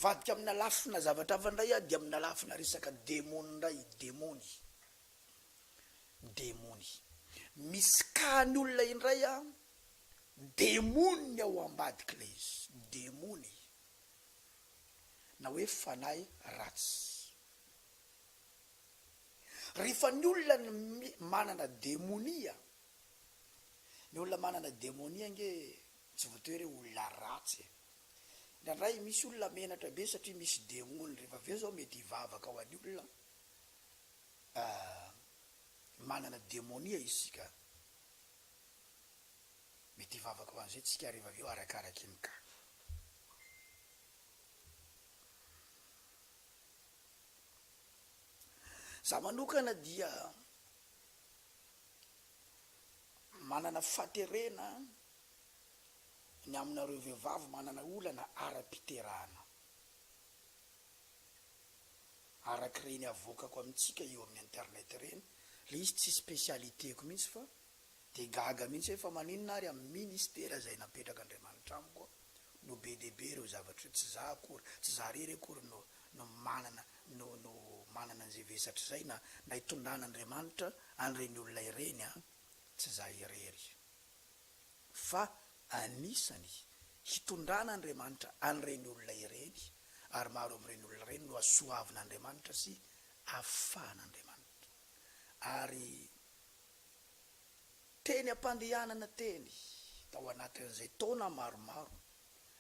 mivadika amina lafina zavatra avandray dia amina lafina resaka démon ndray démony misy kahany olona indray démony ao ambadika le izy démony na hoe fanahy ratsy rehefa ny olona manana démonia ny olona manana démonia nge tsy voatery olona ratsy ndray misy olona menatra be satria misy démony rehefa aveo zao mety hivavaka ao any olona manana démonia isika mety hivavaka ho an'izay tsika rehefa aveo arakaraky ny ka za manokana dia manana faterena ny aminareo vehivavy manana olana ara-piterahana araky reny avokako amitsika eo amin'ny internet reny le izy tsy spécialitéko mihitsy fa de gaga mihitsy fa maninona ary amin'ny ministera zay napetraka Andriamanitra amiko no be dehibe reo zavatra tsy za akory tsy za rery akory no manana no manana an'izay vesatra zay na hitondran'Andriamanitra an'ireny olona ireny tsy za irery fa anisany hitondran'Andriamanitra an'ireny olona ireny ary maro amin'ireny olona ireny no asoavin'Andriamanitra sy afahan'Andriamanitra ary teny ampandehanana teny tao anatin'izay taona maromaro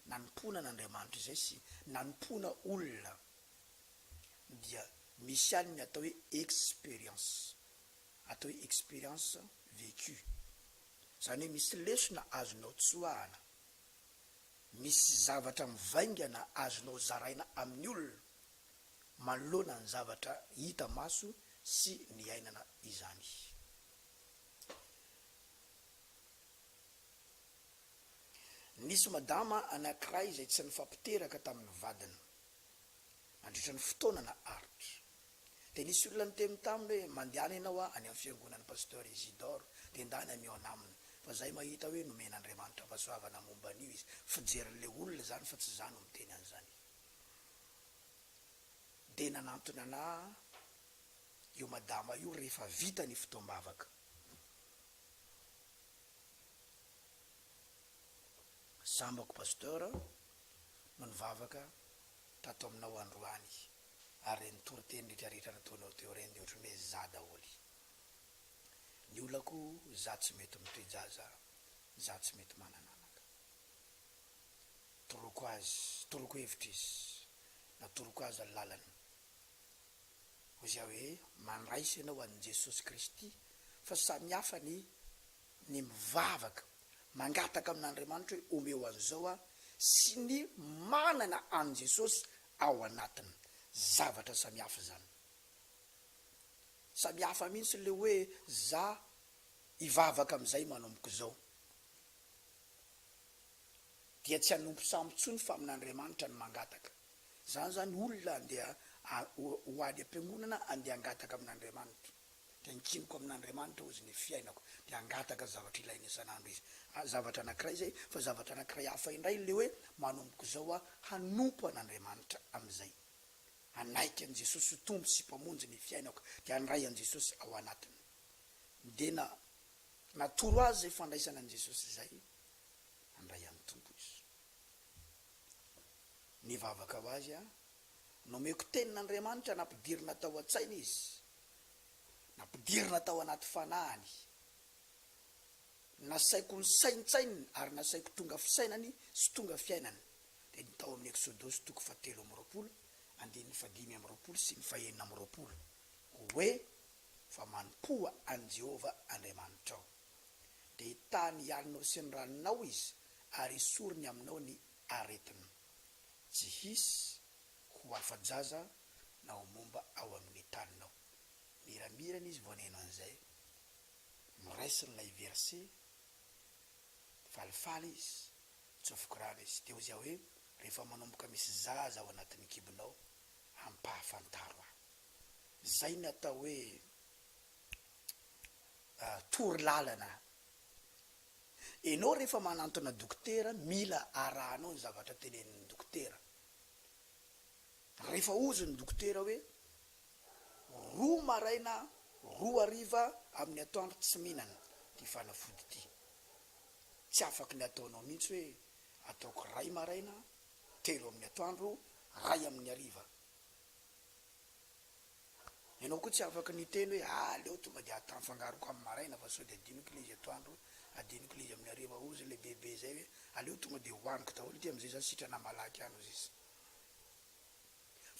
nanomponan'Andriamanitra izay sy nanompona olona dia misy any ny atao hoe expérience vécue zany hoe misy lesona azonao tsoahana misy zavatra mivaingana azonao zaraina amin'ny olona manoloana ny zavatra hita maso sy ny ainana izany nisy madama anankiray izay tsy nifampiteraka tamin'ny vadiny mandritra ny fotoanana aritra de nisy olona niteny taminy hoe mandehana ianao any amin'ny fiangonan'ny Pasteur Isidore de ndany ameo anaminy fa zay mahita hoe nomen'Andriamanitra fahasoavana momba an'io izy fijerin'le olona zany fa tsy zany no miteny an'izany de nanantona ana io madama io rehefa vita ny fotoam-bavaka sambako Pasteur no nivavaka tato aminao androany ary nitory teny rehetrarehetra nataonao teo reny de ohatrany hoe za daholy ny olako za tsy mety mitoejaza za tsy mety manananaka toroko hevitra izy na toroko azy lalana ozy hoe manraisy ianao an'i Jesosy Kristy fa samy hafa ny mivavaka mangataka amin'Andriamanitra hoe omeo an'izao sy ny manana an' Jesosy ao anatiny zavatra samy hafa zany samy hafa mihitsy le hoe za hivavaka am'izay manomboka zao dia tsy hanompo samytsony fa amin'Andriamanitra ny mangataka zany zany olona andeha ho ady am-piangonana andeha angataka amin'Andriamanitra de nikiniko amin'Andriamanitra ozy ny fiainako de angataka zavatra ilaina isan'andro izy zavatra anankiray zay fa zavatra anankiray hafa indray le hoe manomboka zao hanompo an'Andriamanitra am'izay anaiky an' Jesosy tombo sy mpamonjy ny fiainako de andray an' Jesosy ao anatiny de natoro azy zay fandraisana an' Jesosy zay andray an'ny tombo izy nivavaka ho azy nomeko tenin'Andriamanitra nampidirina tao an-tsaina izy nampidirina tao anaty fanahany nasaiko ny saintsaininy ary nasaiko tonga fisainany sy tonga fiainany de nitao amin'ny Exodosy 3:20 andininy 5:20 sy ny 6:20 hoe fa manompoa an' Jehova Andriamanitra ao de hitany ialinao sy ny raninao izy ary isorony aminao ny aretiny tsy hisy ho afa-jaza na ho momba ao amin'ny taninao miramirana izy voneno an'izay miraisiny lay verset falifaly izy tsofoko rano izy de ozy hoe rehefa manomboka misy zaza ao anatin'ny kibonao ampahafantaro zay ny atao hoe tory lalana enao rehefa manantona dokotera mila arahanao ny zavatra tenenin'ny dokotera rehefa ozy ny dokotera hoe 2 maraina 2 hariva amin'ny atoandro tsy mihinana ty fanafody ty, tsy afaky ny ataonao mihitsy hoe ataoko 2 maraina 3 amin'ny atoandro 2 amin'ny hariva. Ianao koa tsy afaky ny teny hoe leo tonga de atanfangaroko amin'ny maraina fa sao de adiniko le izy atoandro, adiniko le izy amin'ny hariva. Ozy le bebe zay hoe aleo tonga de hoaniko daholo ty am'izay za sitrana malaky ano izy.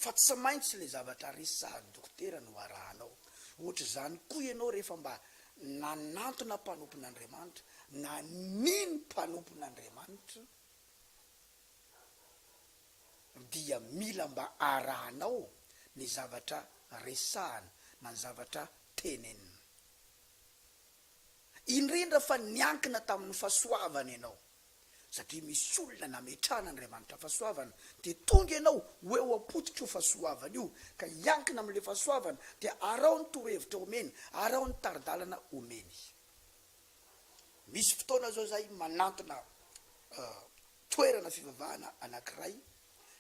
Fa tsy maintsy le zavatra resahan'ny dokotera no arahanao. Ohatra zany koa ianao rehefa mba nanantona mpanompon'Andriamanitra, naniny mpanompon'Andriamanitra, dia mila mba arahanao ny zavatra resahana na ny zavatra tenenina. Indrindra fa niankina tamin'ny fahasoavana ianao, satria misy olona nametrahana Andriamanitra fahasoavana de tonga ianao hoe apotika io fahasoavana io, ka iankina am'le fahasoavana de arao ny torohevitra omeny, arao ny taridalana omeny. Misy fotoana zao zay manantona toerana fivavahana anankiray.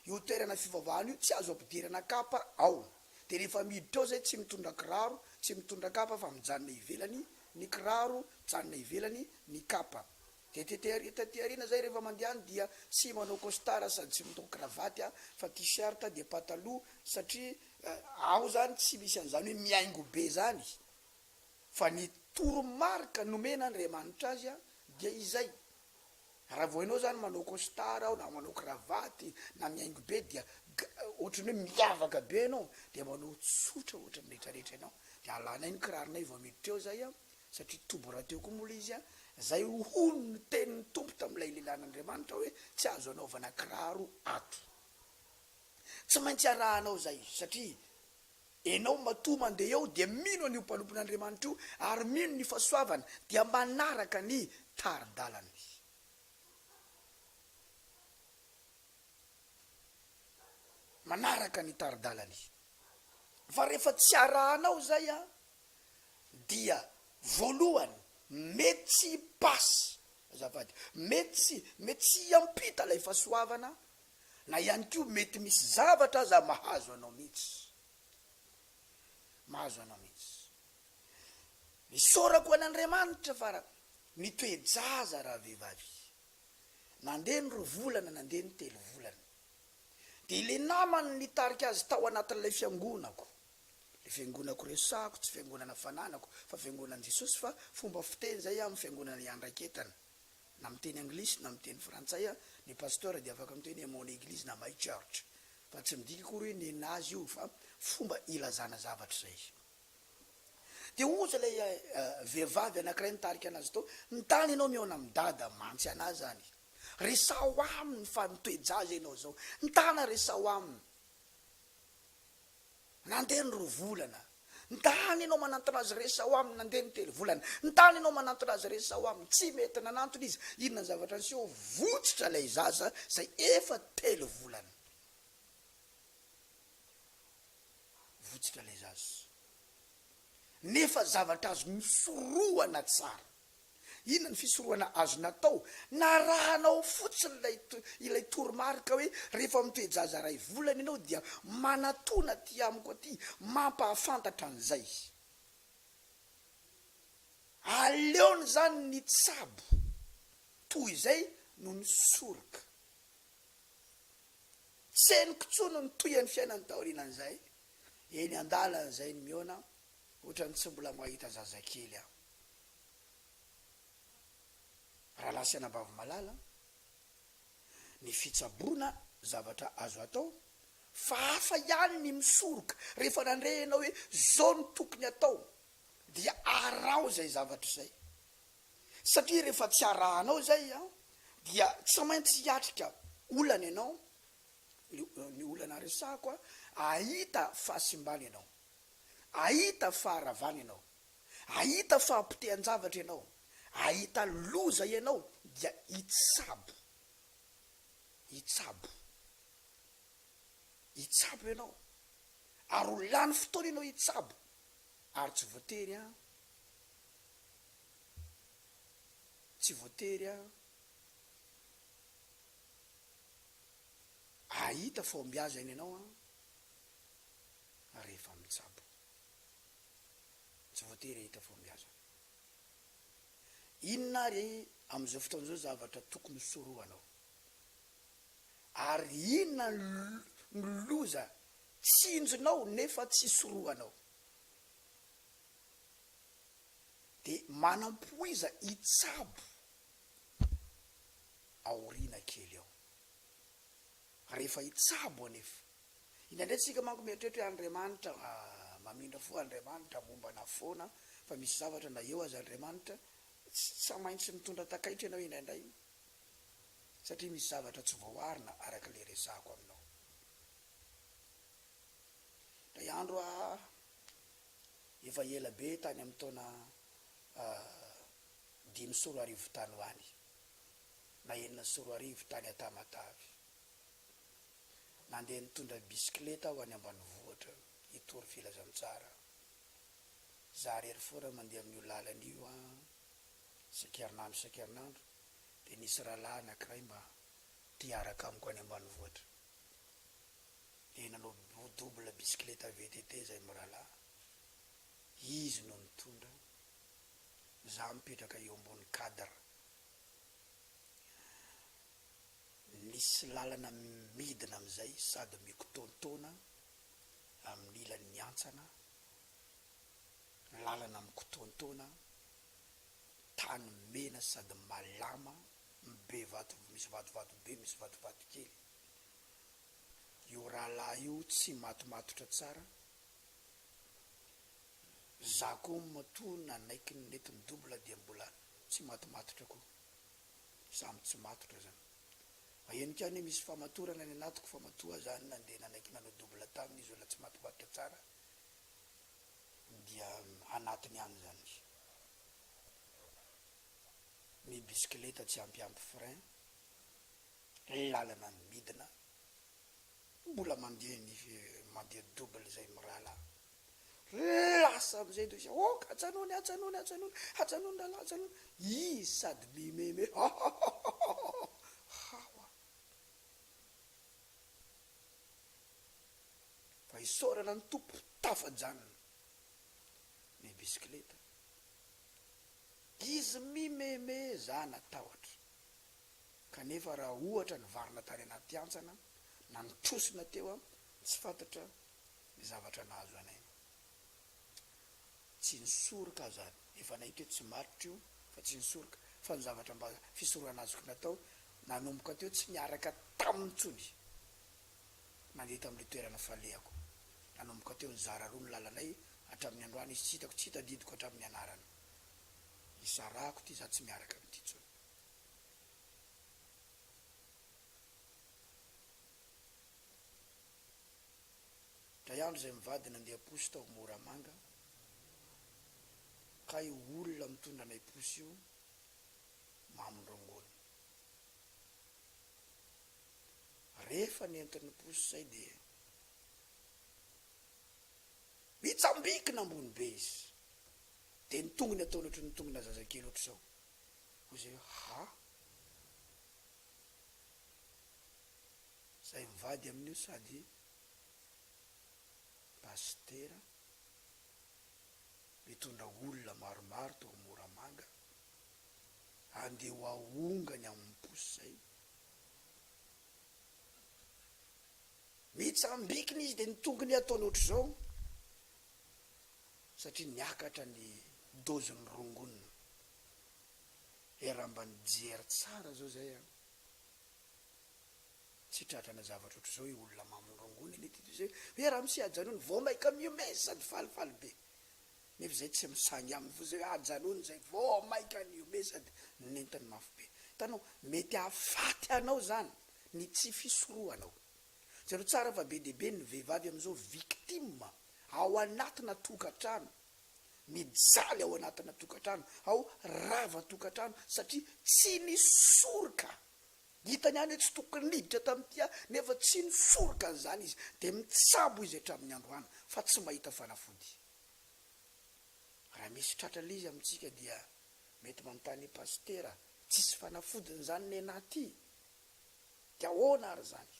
Io toerana fivavahana io tsy azo ampidirana kapa ao, de rehefa miditra ao zay tsy mitondra kiraro, tsy mitondra kapa fa mijanona ivelany ny kiraro, mijanona ivelany ny kapa. De tetiarina zay rehefa mandehany dia tsy manao costard sady tsy mitao kravaty fa t-shirt de pataloha, satria ao zany tsy misy an'izany hoe miaingo be zany, fa ny toromarika nomena Andriamanitra azy dia izay. Raha vao ianao zany manao costard ao na manao kravaty na miaingo be dia ohatrany hoe miavaka be ianao, de manao tsotra ohatran'ny rehetrarehetra ianao, de alanay ny kiraronay vao miditra eo zay satria tobo raha teo koa mola izy zay hono ny tenin'ny tompo tam'ilay lelan'Andriamanitra hoe tsy azo anaovana kiraro ato. Tsy maintsy arahanao zay, satria enao matoa mandeha eo de mino an'io mpanompon'Andriamanitra io, ary mino ny fahasoavana dia manaraka ny taridalany. Manaraka ny taridalany. Fa rehefa tsy arahanao zay dia voalohany mety tsy pasy azafady, mety tsy iampita lay fahasoavana, na ihany koa mety misy zavatra aza mahazo anao mihitsy. Mahazo anao mihitsy. Misorako an'Andriamanitra fa ny toejaza raha vehivavy. Nandeha ny 2 volana, nandeha ny 3 volana. De le namany nitarika azy tao anatin'ilay fiangonako. Le fiangonako resako, tsy fiangonana fananako, fa fiangonan'i Jesosy, fa fomba fiteny zay amin'ny fiangonana iandraketana. Na miteny anglisy na miteny frantsay ny pasteur dia afaka miteny mon église na my church. Fa tsy midika kory hoe nenazy io, fa fomba ilazana zavatra zay. De oza lay vehivavy anankiray nitarika anazy tao, nitany ianao miona amin'ny dada mantsy anazy zany. Resao aminy fa mitoejaza ianao zao. Nitana resao aminy. Nandeha ny 2 volana. Nitany ianao manantona azy resao aminy, nandeha ny 3 volana. Nitany ianao manantona azy resao aminy, tsy mety nanantona izy. Inona zavatra niseo, votsitra lay zaza zay efa 3 volana. Votsitra lay zaza. Nefa zavatra azo misoroana tsara. Inona ny fisoroana azo natao? Narahanao fotsiny ilay toromarika hoe rehefa mitoejaza 2 volana ianao dia manatona ty amiko aty, mampahafantatra an'izay. Aleony zany ny tsabo toy izay no ny soroka. Tseniko tsono ny toy ny fiainany taorinan'izay. Eny andalana zay ny miona, ohatrany tsy mbola mahita zazakely aho. Raha lasy anabavy malala, ny fitsaboana zavatra azo atao, fa hafa ihany ny misoroka. Rehefa nandrehanao hoe zao ny tokony atao, dia arao zay zavatra zay. Satria rehefa tsy arahanao zay dia tsy maintsy hiatrika olana ianao, ny olana resako ahita fahasimbana ianao, ahita faharavana ianao, ahita fahampitehan-javatra ianao, ahita loza ianao, dia hitsabo. Hitsabo ianao. Ary ho lany fotoana ianao hitsabo. Ary tsy voatery tsy voatery ahita fombiazana ianao rehefa mitsabo. Tsy voatery hita fo miasa. Inona ary am'izao fotoan'izao zavatra tokony soroanao, ary inona ny loza tsinjonao nefa tsy soroanao, de manampoiza hitsabo aoriana kely ao. Rehefa hitsabo anefa indraindray tsika manko mieritreritra hoe Andriamanitra mamindra fo Andriamanitra mombana foana, fa misy zavatra na eo azy Andriamanitra tsy maintsy mitondra takaitra ianao indraindray, satria misy zavatra tsy voaarina araka le resahako aminao. Ray andro efa ela be tany amin'ny taona 5 tany ho any, na 9 tany Atamatavy, nandeha nitondra bisikleta ho any ambanivohitra hitory filazantsara. Za rery foana mandeha amin'io lalan'io isan-kerinandro, de nisy rahalahy anankiray mba tiaraka amiko any ambanivohitra, de nanao double bisikleta VTT zay mirahalahy, izy no nitondra, za mipetraka eo ambony cadre. Nisy lalana midina amizay sady mikotontona amin'ny ilan'ny antsana, lalana mikotontona, tany mena sady malama, be vato, misy vatovato be, misy vatovato kely. Io rahalahy io tsy matomatotra tsara, za koa matoa nanaiky ny netiny double dia mbola tsy matomatotra koa, samy tsy matotra zany. Mahenika any misy famatorana ny anatiko, famatoa zany nandeha nanaiky nanao double taminy izy ola tsy matomatotra tsara, dia anatiny any zany. Ny bisikleta tsy ampiampy frein, lalana midina, mbola mandeha double zay mirahalahy, lasa amizay do izy, atsanony lalahy, atsanony, izy sady mimeme fa isorana ny tompo tafajanona ny bisikleta, izy mimeme za natahotra. Kanefa raha ohatra ny varina tany anaty antsana na nitrosina teo tsy fantatra ny zavatra nahazo anay. Tsy nisoroka zany, efa nahita hoe tsy maritra io fa tsy nisoroka, fa ny zavatra mba fisoroana azoko natao, nanomboka teo tsy miaraka taminy tsony, nandeha tamin'le toerana falehako, nanomboka teo ny zara roa ny lalanay hatramin'ny androany, izy tsy hitadidiko hatramin'ny anarana, isarako ty za tsy miaraka amin'ity tsony. Ray andro zay mivady nandeha posy tao Moramanga, ka io olona mitondra anay posy io mamindrongony. Rehefa nentin'ny posy zay de mitsambikina ambony be izy, de nitongony ataony ohatry nitongona zazakely ohatry zao. Zay zay mivady amin'io sady Pasteur, mitondra olona maromaro tao Moramanga, andeha ho aongany amin'ny posy zay. Mitsambikiny izy de nitongony ataony ohatry zao, satria niakatra ny doziny rongonina. Raha mba nijery tsara zao zay tsy tratrana zavatra ohatry zao olona mamindrongony nety zay, hoe raha misy ajanony vao maika miome sady falifaly be, nefa zay tsy misangy aminy fo zay ajanony zay vao maika niome sady nentiny mafy be. Hitanao, mety ahafaty anao zany ny tsy fisoroanao. Zero tsara fa be dehibe ny vehivavy amizao victime ao anatina tokatrano, mijaly ao anatina tokatrano, ao rava tokatrano, satria tsy nisoroka. Hitany any hoe tsy tokony niditra tamin'ity, nefa tsy nisoroka zany izy, de mitsabo izy hatramin'ny androany fa tsy mahita fanafody. Raha misy tratrale izy amintsika dia mety manontany Pasteur, tsisy fanafodiny zany ny anaty, dia ahoana ary zany?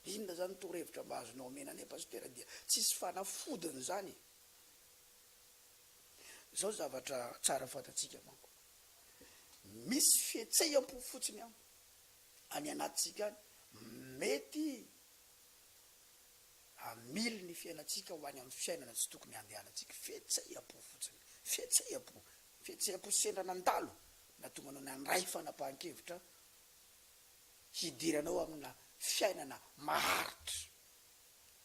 inona zany torohevitra mba azonao menane pasteur dia tsisy fanafodiny zany. Zao zavatra tsara fatatsika manko. Misy fietseham-po fotsiny any anatsika mety amily ny fiainatsika ho any amin'ny fiainana tsy tokony andehanantsika. Fietseham-po fotsiny, fietseham-po sendrana andalo na tonga anao nandray fanapahan-kevitra hidiranao amina fiainana maharitra.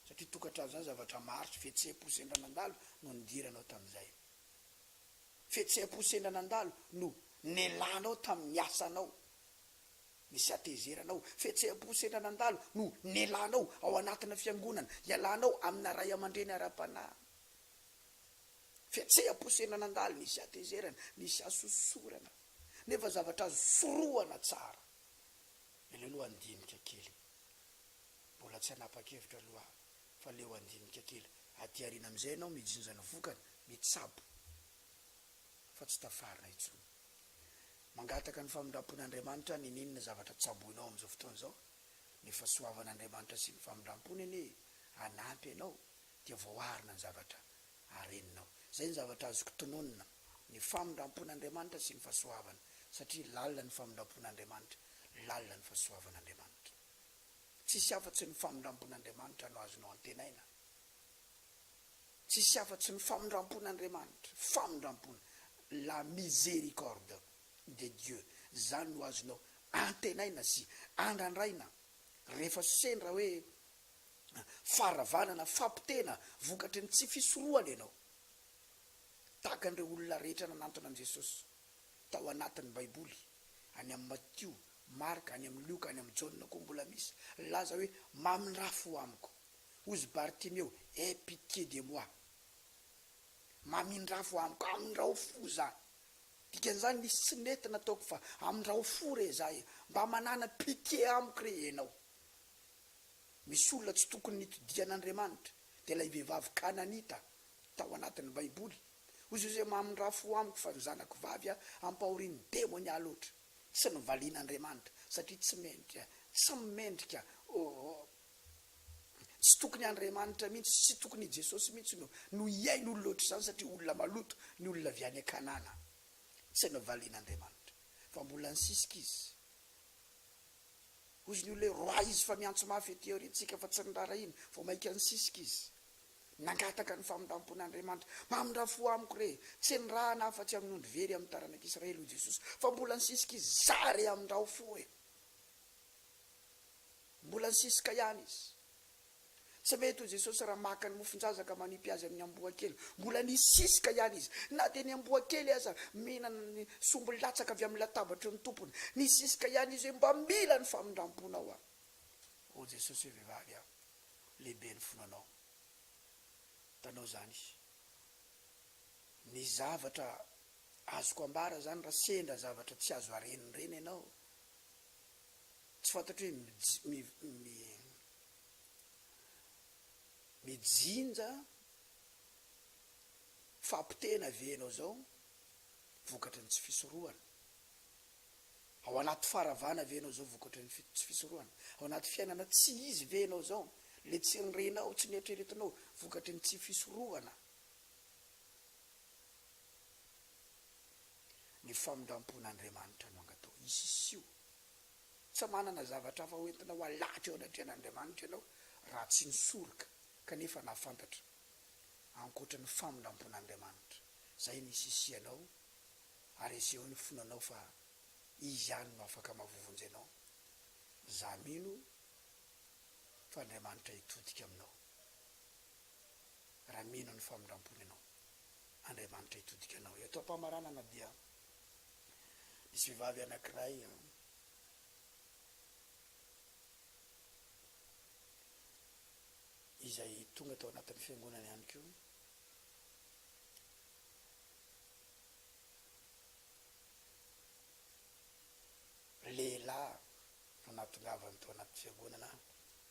Satria tokantrano zany zavatra maharitra, fietseham-po sendrana andalo no nidiranao tamin'izay. Fietseham-po sendrana andalo no nelanao tamin'ny asanao, nisy atezeranao. Fietseham-po sendrana andalo no nelanao ao anatina fiangonana, ialanao amina ray aman-dreny ara-panahy. Fietseham-po sendrana andalo nisy atezerana, nisy asosorana, nefa zavatra azo sorohana tsara. Ilay andinika kely, mbola tsy hanapa-kevitra aloha fa leo andinika kely. Aty arina amizay ianao mijinja ny vokany, mitsabo fa tsy tafarina intsony. Mangataka ny famindrampon'Andriamanitra ny ninona zavatra tsaboinao am'izao fotoana zao. Ny fahasoavan'Andriamanitra sy ny famindrampony anie anampy ianao dia voaarina ny zavatra areninao. Zay ny zavatra azoko tononina, ny famindrampon'Andriamanitra sy ny fahasoavana, satria lalina ny famindrampon'Andriamanitra, lalina ny fahasoavan'Andriamanitra. Tsisy afa-tsy ny famindrampon'Andriamanitra no azonao antenaina. Tsisy afa-tsy ny famindrampon'Andriamanitra, famindrampona, la miséricorde de Dieu, zany no azonao antenaina sy andrandraina. Rehefa sendra hoe faravanana, fampitena, vokatry ny tsy fisorohana ianao. Tahaka an'ireo olona rehetra nanantona an' Jesosy tao anatin'ny Baiboly, any amin'ny Mattio, Marka, any amin'ny Luka, any amin'ny Jauna koa mbola misy, laza hoe mamindrafo amiko. Ozy Bartimeo, aie pitié de moi. Mamindrafo amiko, amindrao fo zany. Dikan'izany nisy tsy nety nataoko fa amindrao fo re zay, mba manana pitié amiko re ianao. Misy olona tsy tokony nitodian'Andriamanitra, de ilay vehivavy Kananita tao anatin'ny Baiboly. Ozy io zay mamindrafo amiko fa ny zanako vavy ampahorian'ny demonialy loatra. Tsy nivalian'Andriamanitra satria tsy mendrika tsy tokony Andriamanitra mihitsy, tsy tokony Jesosy mihitsy no iain'olona loatra zany, satria olona maloto ny olona avy any Kanana. Tsy nivalian'Andriamanitra fa mbola nisisika izy. Ozy ny olona roa izy fa miantso mafy ety aorintsika fa tsy nirara iny vao maika nisisika izy. Nangataka ny famindrampon'Andriamanitra, mamindrafo amiko re, tsy nirahana afa-tsy amin'ondry very amin'ny taranak'Israely o Jesosy, fa mbola nisisika izy, zare amindrao fo e. Mbola nisisika ihany izy. Tsy mety ho Jesosy raha maka ny mofonjazaka manipy azy amin'ny amboa kely, mbola nisisika ihany izy. Na de ny amboa kely aza mihinana ny sombo latsaka avy amin'ny latabatra ny tompony, nisisika ihany izy hoe mba mila ny famindramponao a. O Jesosy hoe vehivavy aho, lehibe ny fonanao. Tanao zany, ny zavatra azoko ambara zany raha sendra zavatra tsy azo areniny reny ianao, tsy fantatro hoe mijinja fampitena venao zao, vokatry ny tsy fisorohana. Ao anaty faravana venao zao, vokatry ny tsy fisorohana. Ao anaty fiainana tsy izy venao zao, le tsy nirenao, tsy nietreretinao, vokatry ny tsy fisorohana. Ny famindrampon'Andriamanitra no angatao isisio. Tsy manana zavatra hafa hoentina ho alatra eo anatrehan'Andriamanitra ianao raha tsy nisoroka kanefa nahafantatra ankoatra ny famindrampon'Andriamanitra. Zay ny isisianao, ary eseho ny fonanao fa izy ihany no afaka mahavovonjy anao. Za mino fa Andriamanitra hitodika aminao. Raha mino ny famindrampony anao, Andriamanitra hitodika anao. Eto am-pamaranana dia misy vehivavy anankiray izay tonga tao anatin'ny fiangonana ihany koa. Lehilahy no natongavany tao anaty fiangonana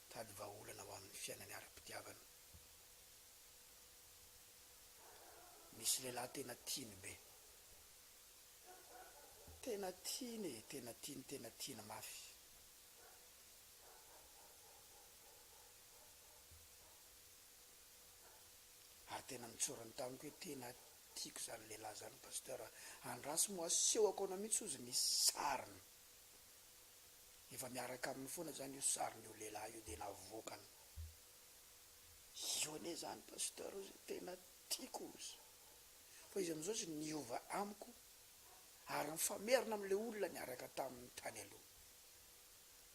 tady vahaolana ho amin'ny fiainany ara-pitiavana. Misy lehilahy tena tiany be, tena tiany mafy. tena nitsorany tamiko hoe tena tiako zany lehilahy zany pasteur. Andraso moa asehoko ana mihitsy ozy misy sariny efa miaraka aminy foana zany io sariny io lehilahy io de navokany io ane zany pasteur ozy tena tiako ozy fa izy amizao sy niova amiko ary mifamerina amle olona niaraka tamin'ny tany aloha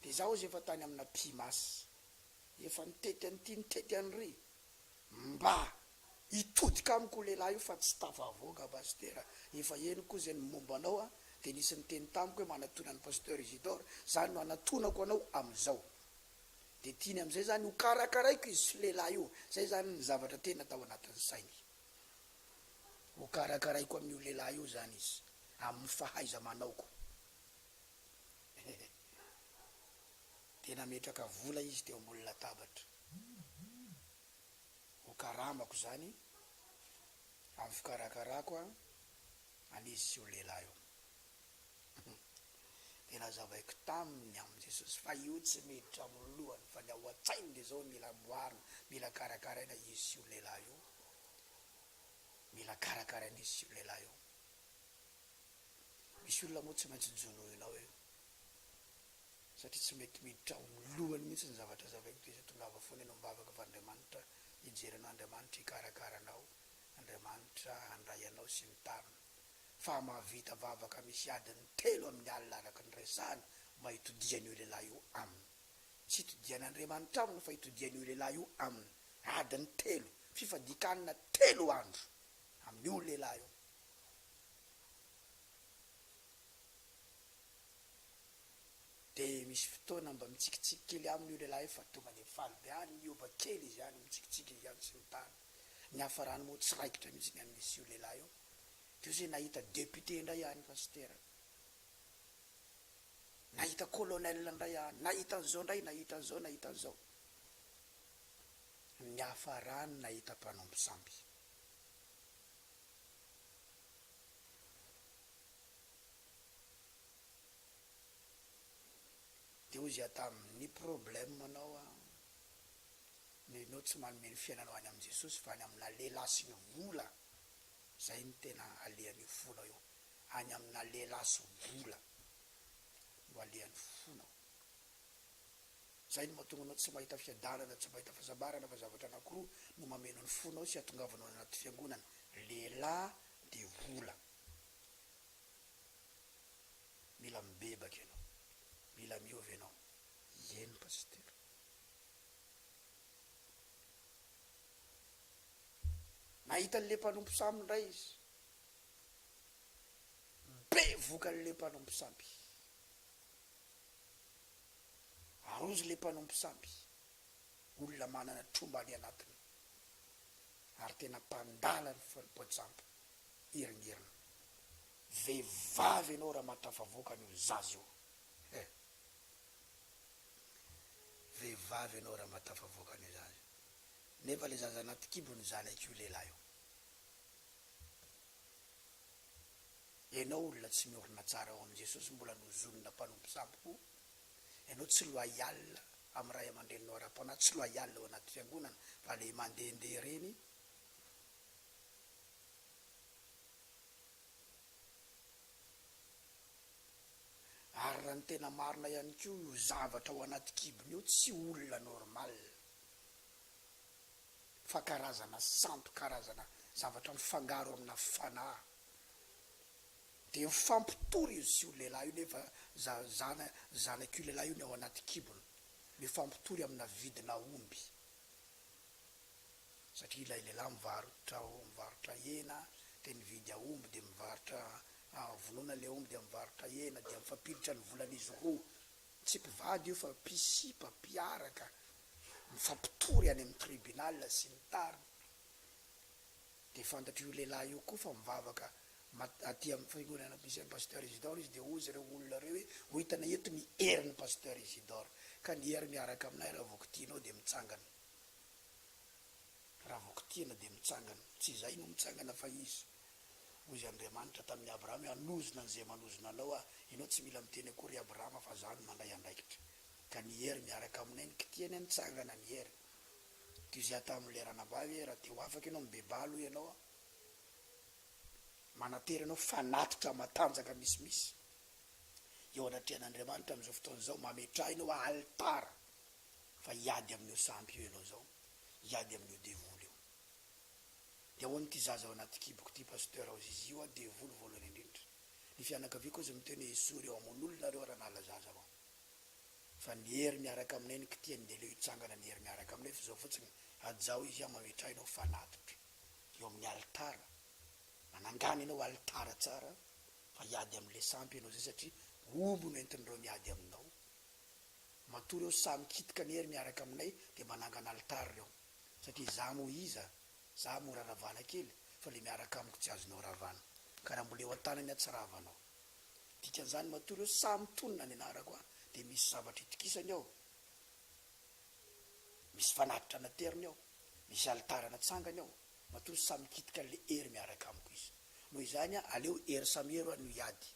de zaho ozy efa tany amina pimasy efa nitety an'ity nitety an'ry mba hitodika amiko lehilahy io fa tsy tafavoaka pasteur efa eniko zay mombanao a de nisy niteny tamiko hoe manatona ny pasteur Isidore zany no anatonako anao amizao de tiany amizay zany ho karakaraiko izy sy lehilahy io zay zany ny zavatra tena tao anatin'ny sainy ho karakaraiko amin'io lehilahy io zany izy amin'ny fahaiza manaoko tena metraka vola izy teo ambony latabatra ho karamako zany amin'ny fikarakarako a anizy sy io lehilahy io tena zavaiko taminy amin'ny Jesosy fa io tsy miditra amin'ny lohany fa ny ao an-tsainy de zao mila amboarina mila karakaraina izy sy io lehilahy io mila karakaraina izy sy io lehilahy io misy olona moa tsy maintsy jonoinao io satria tsy mety miditra amin'ny lohany mihitsy ny zavatra zavaiko de zay tongava foana enao mivavaka fa Andriamanitra hijerenao Andriamanitra hikarakaranao Andriamanitra handray anao sy ny tariny fa mahavita vavaka misy adiny 3 amin'ny alina araka ny resahany mba hitodiany io lehilahy io aminy tsy hitodiany Andriamanitra aminy fa hitodiany io lehilahy io aminy adiny 3 fifadikanina 3 andro amin'io lehilahy io de misy fotoana mba mitsikitsiky kely amin'io lehilahy fa tonga de faly be any miova kely izy any mitsikitsiky izy any sy ny tany ny hafarany moa tsy raikitra mihitsy ny amin'izy io lehilahy io de zay nahita député ndray any pasteur nahita colonel ndray any nahita an'izao ndray nahita an'izao nahita an'izao ny hafarany nahita mpanompo samby de ozy atamin'ny problème anao a nenao tsy manome ny fiainanao any amin'ny Jesosy fa any amina lehilahy sy ny vola zay ny tena alehan'io fonao io any amina lehilahy sy vola no alehan'ny fonao zay no mahatonga anao tsy mahita fiadanana tsy mahita fahasambarana fa zavatra anankiroa no mameno ny fonao sy atongavanao anaty fiangonana lehilahy de vola mila mibebaka ianao mila miova ianao eny pasteur nahita an'le mpanompo samby ndray izy be voka an'le mpanompo samby arozy le mpanompo samby olona manana trombany anatiny ary tena mpandala ny fanipoatsampo irinirina vehivavy ianao raha matafavoaka n'io zazy io vehivavy ianao raha matafavoaka n'io zazy nefa le zaza anaty kibony zanako io lehilahy io ianao olona tsy miorina tsara ao amin'i Jesosy mbola nozonina mpanompo sampo ianao tsy loyal amin'ny ray aman-dreninao ara-panahy tsy loyal ao anaty fiangonana fa le mandehandeha reny ary raha ny tena marina ihany koa io zavatra ao anaty kibony io tsy olona normal fa karazana santo karazana zavatra mifangaro amina fanahy de mifampitory izy sy io lehilahy io nefa zanako io lehilahy io ny ao anaty kibony mifampitory amina vidina omby satria ilay lehilahy mivarotra hena de mividy aomby de mivarotra vonona le omby de mivarotra hena de mifampilitra ny volan'izy roa tsy mpivady io fa mpisipa mpiaraka mifampitory any amin'ny tribunal sy ny tariny de fantatra io lehilahy io koa fa mivavaka aty amin'ny fiangonana misy an'ny pasteur Isidore izy de ozy reo olona reo hoe ho hitana eto ny herin'ny pasteur Isidore ka ny hery miaraka aminay raha voakitianao de mitsangana raha voakitiana de mitsangana tsy zay no mitsangana fa izy ozy Andriamanitra tamin'ny Abrahama anozona an'izay manozona anao a ianao tsy mila miteny akory Abrahama fa zany mandray andraikitra ka ny hery miaraka aminay ny kitiany nitsangana ny hery toy izay tamin'ny lerana vavy raha teo afaka ianao mibebalo ianao manatery anao fanatitra matanjaka misimisy eo anatrehan'Andriamanitra amin'izao fotoana zao mametrahinao alitara fa hiady amin'io sampy io ianao zao hiady amin'io devoly io dia ahoana ty zaza ao anaty kiboko ty pasteur ao izy io devoly voalohany indrindra ny fianakavia koa zay miteny esory eo amon'olonareo raha nala zaza ao fa ny hery miaraka aminay ny kitiany de leo hitsangana ny hery miaraka aminay fa zao fotsiny ajao izy mametrahinao fanatitra eo amin'ny alitara manangana ianao alitara tsara fa hiady amin'le sampy ianao zay satria omby no entin'ireo miady aminao matory eo samy kitika ny hery miaraka aminay de manangana alitara reo satria za mo iza za mo raravana kely fa le miaraka amiko tsy azonao ravana ka raha mbola eo an-tanany atsaravanao dikan'izany matory eo samy tonona ny anarako de misy zavatra itikisany ao misy fanatitra nateriny ao misy alitara natsangany ao matory samy kitika le hery miaraka amiko izy noho izany aleo hery samy hery no hiady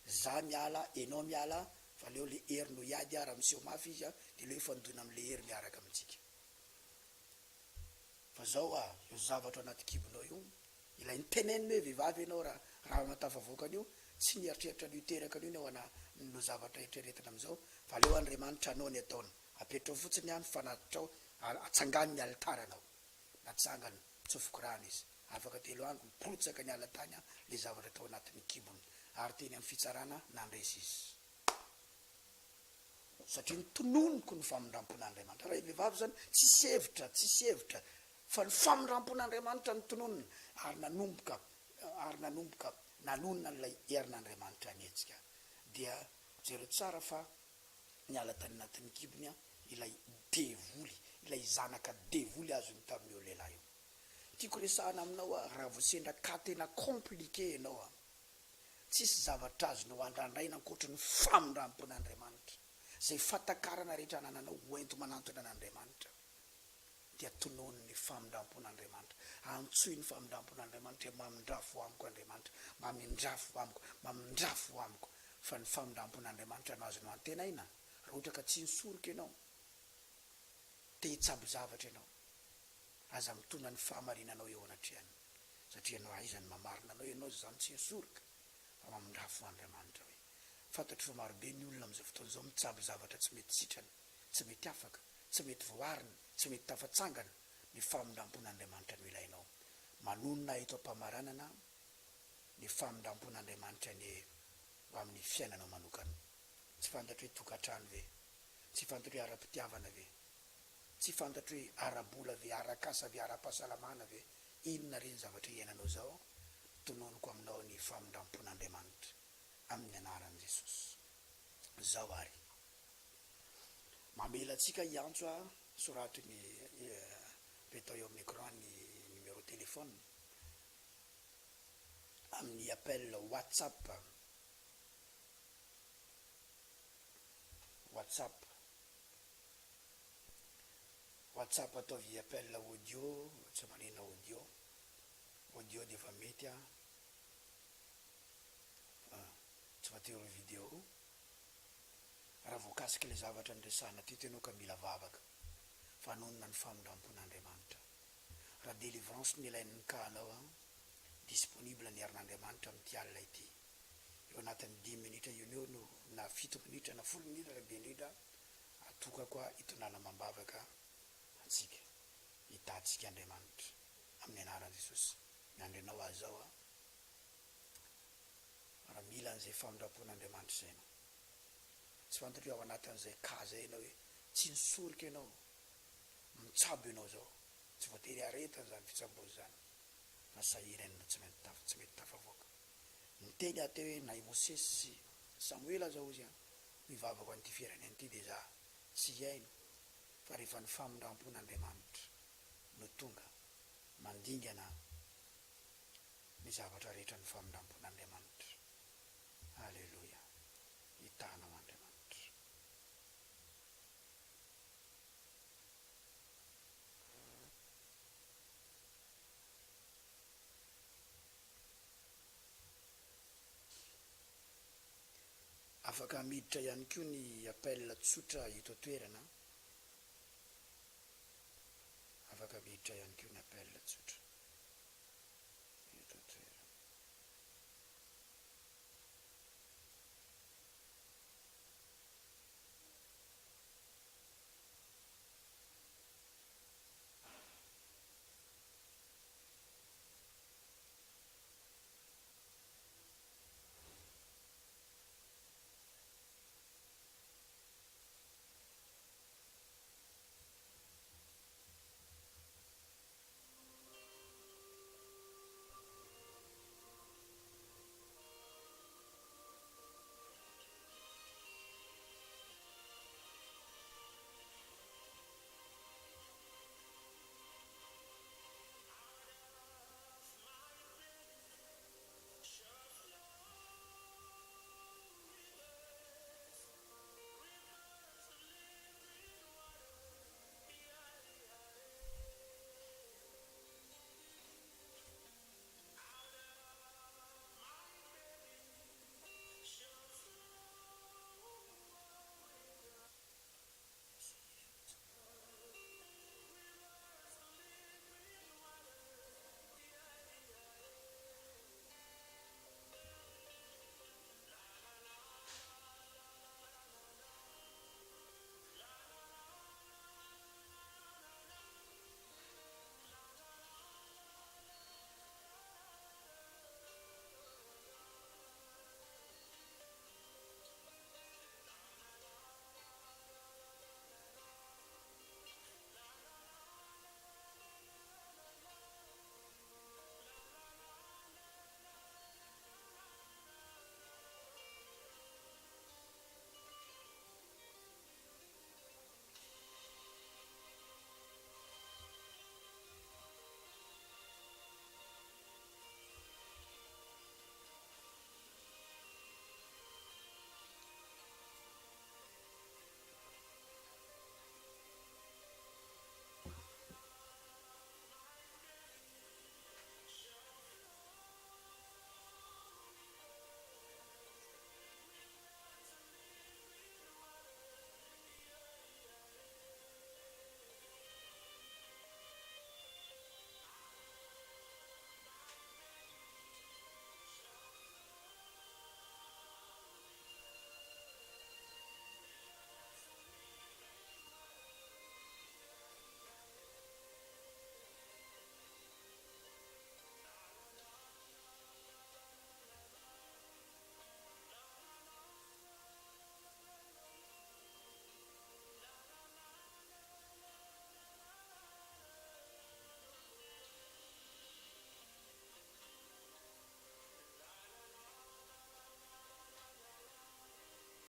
za miala enao miala fa leo le hery no hiady raha miseho mafy izy de leo ifandona am'le hery miaraka amintsika fa zao io zavatra anaty kibonao io ilay niteneniny hoe vehivavy ianao raha matafavoakany io tsy nieritreritra ny iteraka an'io ny ao no zavatra etreretana am'izao fa leo Andriamanitra anao ny ataony apetrao fotsiny any fanatitra ao atsangany ny alitaranao natsangany tsofoko rano izy afaka telo andro miprotsaka ny alatany le zavatra tao anatin'ny kibony ary teny amin'ny fitsarana nandresy izy satria nitononiko ny famindrampon'Andriamanitra raha vehivavy zany tsisy hevitra fa ny famindrampon'Andriamanitra ny tononona ary nanomboka nanonona n'ilay herin'Andriamanitra nyetsika dia jereo tsara fa ny alatany anatin'ny kibony ilay devoly ilay zanaka devoly azony tamin'io lehilahy io tiako resahana aminao raha voasendra ka tena komplike ianao tsisy zavatra azonao andrandray ankoatra ny famindrampon'Andriamanitra zay fatakarana rehetra anananao hoento manantona an'Andriamanitra dia tonony ny famindrampon'Andriamanitra antsoy ny famindrampon'Andriamanitra mamindrafo amiko Andriamanitra mamindrafo amiko fa ny famindrampon'Andriamanitra no azonao antena ina raha ohatra ka tsy nisoroka ianao te hitsabo zavatra ianao aza mitona ny fahamarinanao eo anatrehany satria anao aizany mamarina anao ianao zany tsy nisoroka fa mamindrafo Andriamanitra hoe fantatry fa marobe ny olona am'izao fotoana zao mitsabo zavatra tsy mety sitrany tsy mety afaka tsy mety voariny tsy mety tafatsangana ny famindrampon'Andriamanitra no ilainao manonona eto am-pamaranana ny famindrampon'Andriamanitra ny amin'ny fiainanao manokana tsy fantatry hoe tokantrano ve tsy fantatry hoe ara-pitiavana ve tsy fantatry hoe arabola ve arakasa ve ara-pahasalamana ve inona reny zavatra iainanao zao tononiko aminao ny famindrampon'Andriamanitra amin'ny anaran'i Jesosy zao ary mamela atsika hiantso sorato ny petao eo amin'ny écran ny numéro téléphone amin'ny appel WhatsApp ataovy appel audio tsy manena audio de efa mety tsy fatero video raha voakasiky le zavatra ndresana ty tenao ka mila vavaka fanonona ny famindrampon'Andriamanitra raha délivrance ny ilain'ny kanao disponible ny herin'Andriamanitra amin'ity alina ity eo anatin'ny 10 minitra io no na 7 minitra na 10 minitra raha be indrindra atoka koa hitonana mambavaka atsika hitantsika Andriamanitra amin'ny anaran'i Jesosy miandrinao azy zao raha mila an'izay famindrampon'Andriamanitra zay ianao tsy fantatry ao anatin'izay ka zay ianao hoe tsy nisoroka ianao mitsabo ianao zao tsy voatery aretana zany fitsabozy zany fa sahirana tsy mety tafavoaka ny teny ateo hoe na i Mosesy sy Samuela zao izy mivavaka an'ity firenena ity de za tsy hiaino fa rehefa ny famindrampon'Andriamanitra no tonga mandingana ny zavatra rehetra ny famindrampon'Andriamanitra. Alleluia. Hitanao Andriamanitra. Afaka miditra ihany koa ny appel tsotra hito toerana tafiditra ihany keo ny appel tsotra.